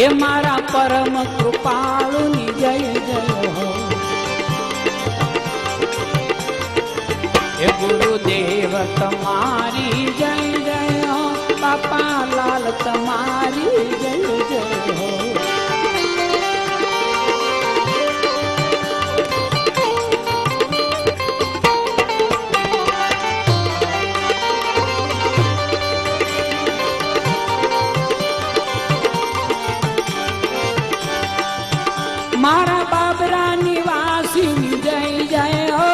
એ મારા પરમ કૃપાળુની જય જય હો. એ ગુરુદેવ તમારી જય જય હો. બાપા લાલ તમારી જય જય હો. મારા બાબરા નિવાસી જય જય હો.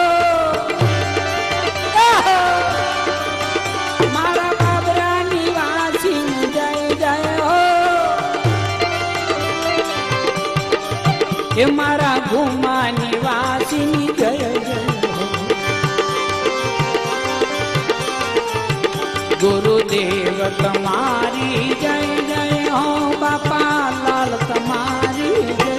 મારા બાબરા નિવાસી જય જય હો. એ મારા ભૂમા નિવાસી જય જય હો. ગુરુદેવ તમારી જય જય હો. બાપા લાલ તમારી જય.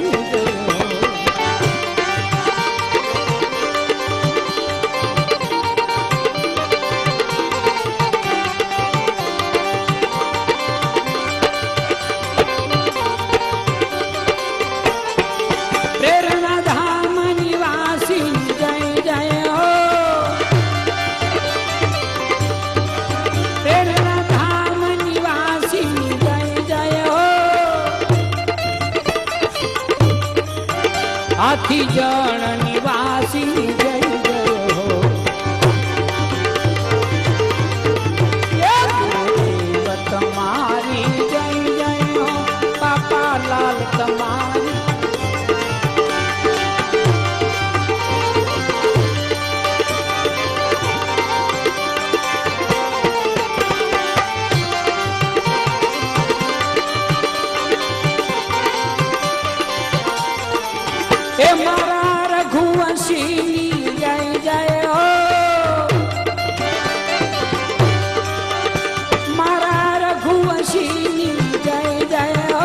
હાથી જણ નિવાસી જય જય હો. ગુરુદેવ તમારી જય જય હો. બાપા લાલ તમારી. એ મારા રઘુવંશી જય જય હો. મારા રઘુવંશી જય જય હો.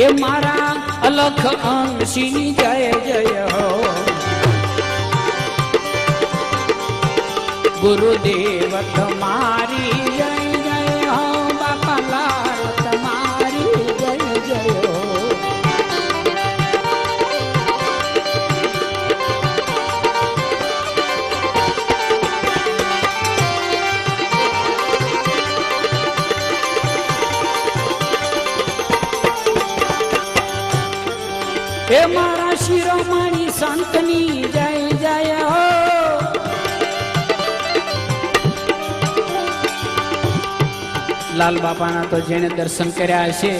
એ મારા અલખ અંશી જય જય હો. ગુરુદેવ તમારી જય જય હો. બાપા લાલ તમારી જય જય હો. હે મારા શિરોમણી સંતની જય જય હો. લાલ બાપાના તો જેને દર્શન કર્યા હશે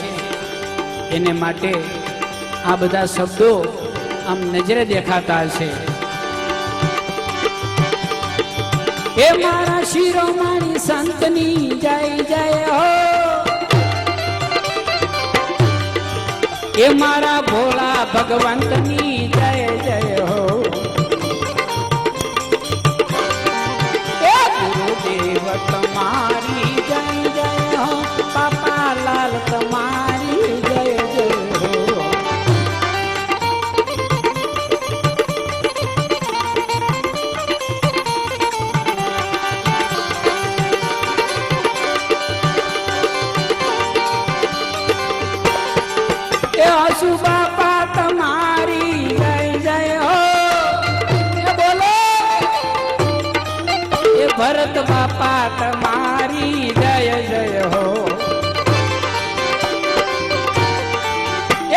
એને માટે આ બધા શબ્દો આમ નજરે દેખાતા હશે. હે મારા શિરોમણી સંતની જય જય હો. એ મારા ભોળા ભગવંતની જય જય હો. એ ગુરુદેવ તમારી જય જય હો. બાપા લાલ તમારી જય જય હો. આસુ બાપા તમારી જય જય હો. બોલો એ ભરત બાપા તમારી જય જય હો.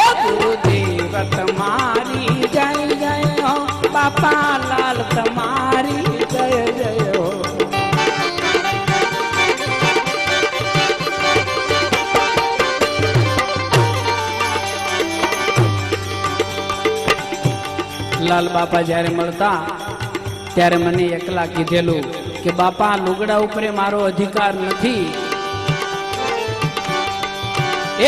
એ ગુરુદેવ તમારી જય જય હો. બાપા લાલ તમારી જય જય હો. લાલ બાપા જ્યારે મળતા ત્યારે મને એકલા કીધેલું કે બાપા લુગડા ઉપર મારો અધિકાર નથી.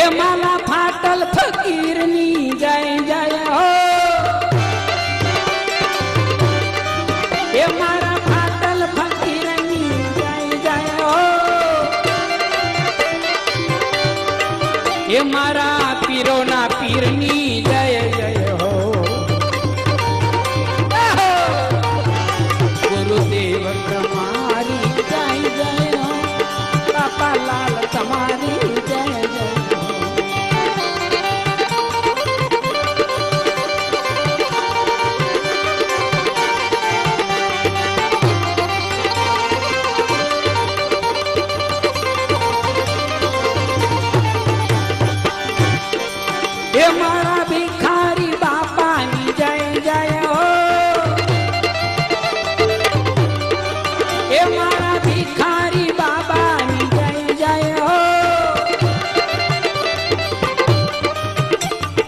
એ માલા ફાટલ ફકીરની જય જય હો. એ મારા ફાટલ ફકીરની જય જય હો. એ મારા પીરોના પીરની જય જય હો. ગુરુદેવ તમારી જય જય હો. બાપા લાલ તમારી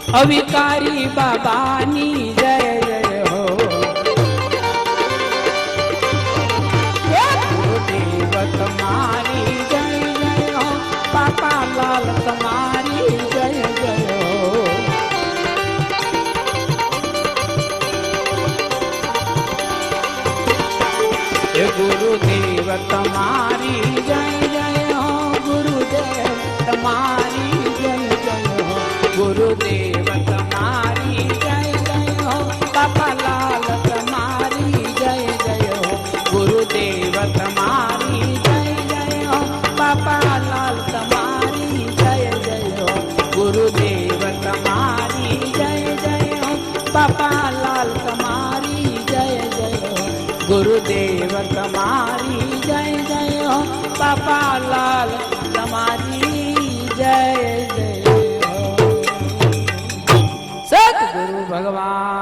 અવિકારી બાબાની જય જય હો ગુરુદેવ તમારી જય જય હો બાપા લાલ તમારી જય જય હો ગુરુદેવ તમારી જય જય હો ગુરુદેવ તમારી જય જય હો ગુરુદેવ તમારી જય જય હો બાપા લાલ તમારી જય જય હો ગુરુદેવ તમારી જય જય હો બાપા લાલ તમારી જય જય હો ગુરુદેવ તમારી જય જય હો બાપા લાલ તમારી જય જય હો ગુરુદેવ તમારી જય જય હો બાપા લાલ તમારી જય જય હો સદગુરુ ભગવાન